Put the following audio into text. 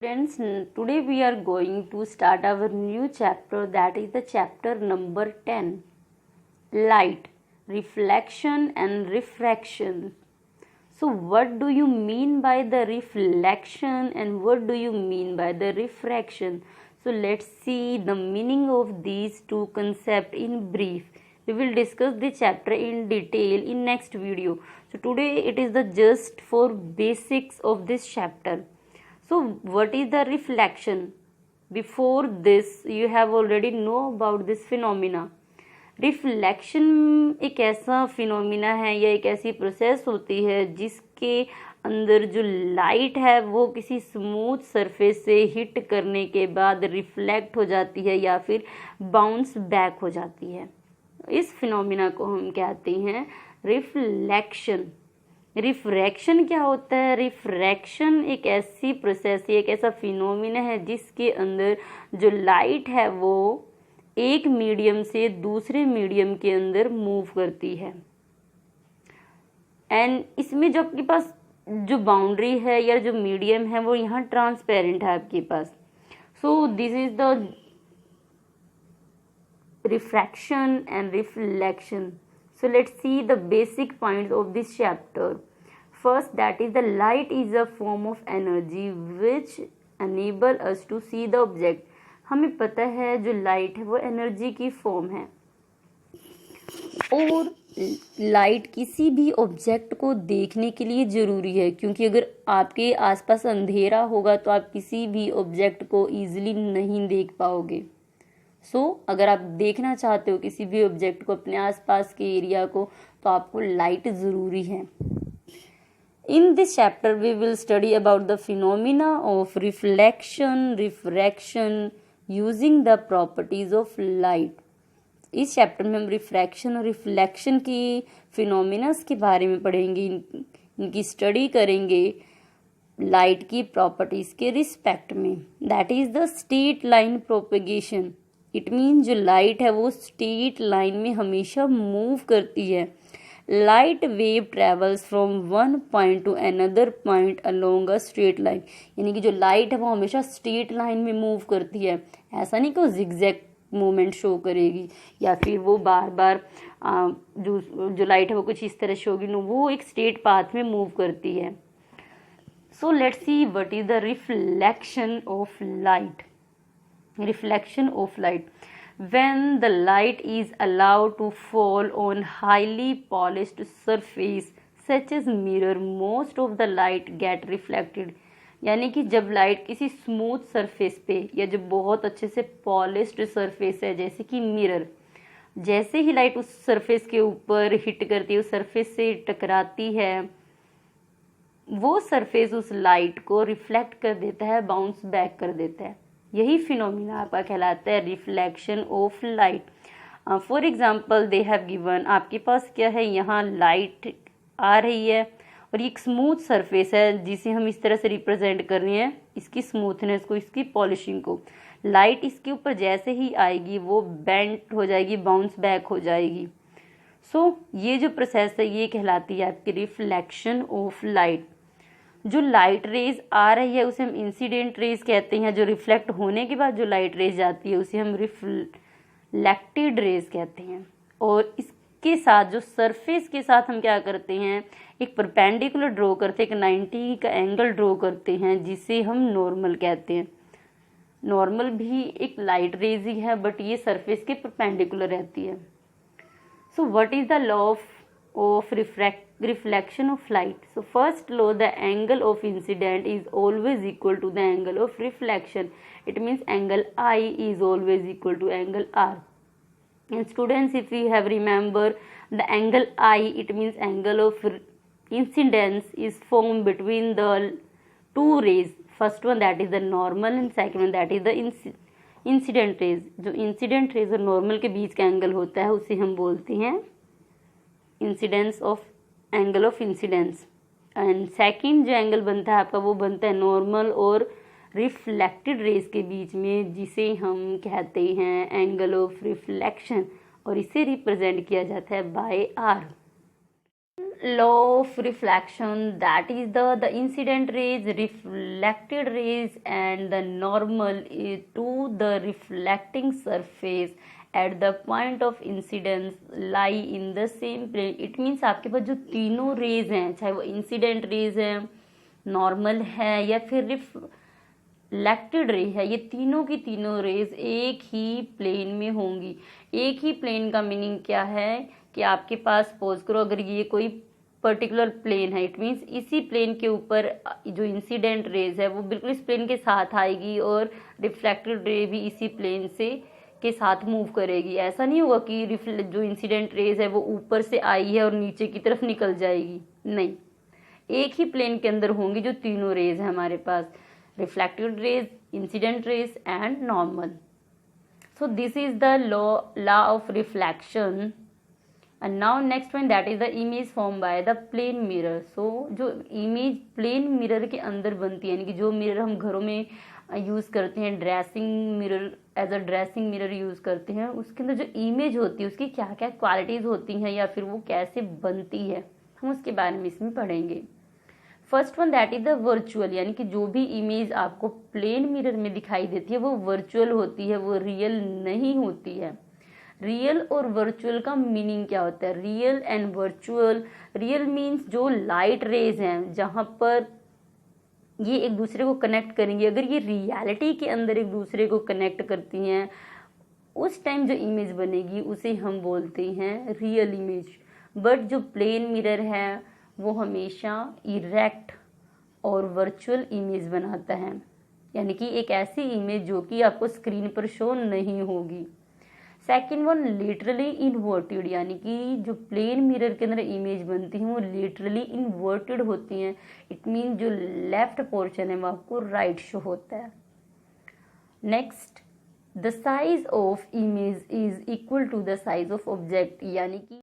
Friends, today we are going to start our new chapter, that is the chapter number 10, Light, Reflection and Refraction. So what do you mean by the reflection and what do you mean by the refraction? So let's see the meaning of these two concepts in brief. We will discuss the chapter in detail in next video. So today it is the just for basics of this chapter. So what is the reflection? Before this you have already know about this phenomena. Reflection एक ऐसा phenomena है या एक ऐसी process होती है जिसके अंदर जो लाइट है वो किसी स्मूथ सरफेस से हिट करने के बाद रिफ्लेक्ट हो जाती है या फिर बाउंस बैक हो जाती है। इस फिनोमिना को हम कहते हैं रिफ्लेक्शन। रिफ्रैक्शन क्या होता है? रिफ्रैक्शन एक ऐसी प्रोसेस है, एक ऐसा फिनोमिना है जिसके अंदर जो लाइट है वो एक मीडियम से दूसरे मीडियम के अंदर मूव करती है। एंड इसमें जो आपके पास जो बाउंड्री है या जो मीडियम है वो यहाँ ट्रांसपेरेंट है आपके पास। So this is the refraction and reflection. So let's see the basic points of this chapter. First, that is the light is a form of energy which enable us to see the object. हमें पता है जो light है वो energy की form है और light किसी भी ऑब्जेक्ट को देखने के लिए ज़रूरी है, क्योंकि अगर आपके आसपास अंधेरा होगा तो आप किसी भी ऑब्जेक्ट को ईजिली नहीं देख पाओगे। अगर आप देखना चाहते हो किसी भी ऑब्जेक्ट को, अपने आसपास के एरिया को, तो आपको लाइट ज़रूरी है। In this chapter we will study about the phenomena of reflection, refraction using the properties of light. इस चैप्टर में हम रिफ्रैक्शन और रिफ्लेक्शन की फिनोमिनास के बारे में पढ़ेंगे, इनकी स्टडी करेंगे लाइट की प्रॉपर्टीज के रिस्पेक्ट में। That is the straight line propagation. It mean जो लाइट है वो स्ट्रेट लाइन में हमेशा मूव करती है। Light wave travels from one point two another point along a straight line. यानी कि जो लाइट है वो हमेशा स्ट्रेट लाइन में मूव करती है। ऐसा नहीं कि वो जिगजैग मूवमेंट शो करेगी या फिर वो बार बार जो लाइट है वो कुछ इस तरह शो होगी। नो, वो एक स्ट्रेट पाथ में मूव करती है। So let's see what is the reflection of light. Reflection of light. When the light is allowed to fall on highly polished surface such as mirror, most of the light get reflected. यानी कि जब light किसी smooth surface पे या जो बहुत अच्छे से पॉलिश्ड सरफेस है जैसे कि मिरर, जैसे ही लाइट उस सरफेस के ऊपर हिट करती है, उस सरफेस से टकराती है, वो सरफेस उस लाइट को रिफ्लेक्ट कर देता है, बाउंस बैक कर देता है। यही फिनोमिना आपका कहलाता है reflection of light. For example they have given, आपके पास क्या है, यहाँ लाइट आ रही है और ये एक स्मूथ सरफेस है जिसे हम इस तरह से रिप्रेजेंट कर रहे हैं, इसकी स्मूथनेस को, इसकी पॉलिशिंग को। लाइट इसके ऊपर जैसे ही आएगी वो बेंट हो जाएगी, बाउंस बैक हो जाएगी। ये जो प्रोसेस है ये कहलाती है आपकी रिफ्लेक्शन ऑफ लाइट। जो लाइट रेज आ रही है उसे हम इंसिडेंट रेज कहते हैं। जो रिफ्लेक्ट होने के बाद जो लाइट रेज जाती है उसे हम रिफ्लेक्टेड रेज कहते हैं। और इसके साथ जो सरफेस के साथ हम क्या करते हैं, एक परपेंडिकुलर ड्रॉ करते हैं, एक 90 का एंगल ड्रॉ करते हैं जिसे हम नॉर्मल कहते हैं। नॉर्मल भी एक लाइट रेज ही है बट ये सरफेस के परपेंडिकुलर रहती है। So what is the law of reflection of light? So first law, the angle of incident is always equal to the angle of reflection. It means angle I is always equal to angle R. And students, if you have remember the angle I, it means angle of incidence is formed between the two rays. First one that is the normal and second one that is the incident rays. जो incident rays और normal के बीच का angle होता है उसे हम बोलते हैं incidence of angle of incidence. And second जो एंगल बनता है आपका वो बनता है नॉर्मल और रिफ्लेक्टेड रेज के बीच में, जिसे हम कहते हैं एंगल ऑफ रिफ्लेक्शन और इसे रिप्रेजेंट किया जाता है by R. law of reflection, that is the incident rays, reflected rays and the normal to the reflecting surface at the point of incidence lie in the same plane. It means आपके पास जो तीनों raise हैं, चाहे वो incident raise है, normal है या फिर रिफ्लेक्टेड रे है, ये तीनों की तीनों रेज एक ही प्लेन में होंगी। एक ही प्लेन का मीनिंग क्या है कि आपके पास सपोज करो अगर ये कोई पर्टिकुलर प्लेन है, इट मीन्स इसी प्लेन के ऊपर जो इंसिडेंट रेज है वो बिल्कुल इस प्लेन के साथ आएगी और रिफ्लेक्टेड रे भी इसी प्लेन से के साथ मूव करेगी। ऐसा नहीं होगा कि जो इंसिडेंट रेज है वो ऊपर से आई है और नीचे की तरफ निकल जाएगी, नहीं, एक ही प्लेन के अंदर होंगी जो तीनों रेज है हमारे पास, reflected rays, incident rays and normal. So this is the law of reflection. And now next one, that is the image formed by the plane mirror. So जो इमेज प्लेन मिरर के अंदर बनती है, यानी कि जो मिरर हम घरों में यूज़ करते हैं, dressing mirror, as a dressing mirror use करते हैं, उसके अंदर जो इमेज होती है उसकी क्या क्या क्वालिटीज़ होती हैं या फिर वो कैसे बनती है, हम उसके बारे में इसमें पढ़ेंगे। First one, that is the virtual, यानी कि जो भी इमेज आपको प्लेन मिरर में दिखाई देती है वो वर्चुअल होती है, वो रियल नहीं होती है। रियल और वर्चुअल का मीनिंग क्या होता है? Real and virtual, real means जो लाइट रेज हैं जहाँ पर ये एक दूसरे को कनेक्ट करेंगी, अगर ये रियलिटी के अंदर एक दूसरे को कनेक्ट करती हैं उस टाइम जो इमेज बनेगी उसे हम बोलते हैं रियल इमेज। बट जो प्लेन मिरर है वो हमेशा इरेक्ट और वर्चुअल इमेज बनाता है, यानी कि एक ऐसी इमेज जो कि आपको स्क्रीन पर शो नहीं होगी। सेकेंड वन, लिटरली इन्वर्टेड, यानी कि जो प्लेन मिरर के अंदर इमेज बनती हैं वो लिटरली इन्वर्टेड होती हैं। इट मीन जो लेफ्ट पोर्शन है वो आपको राइट शो होता है। Next, the size of image is equal to the size of object, यानी कि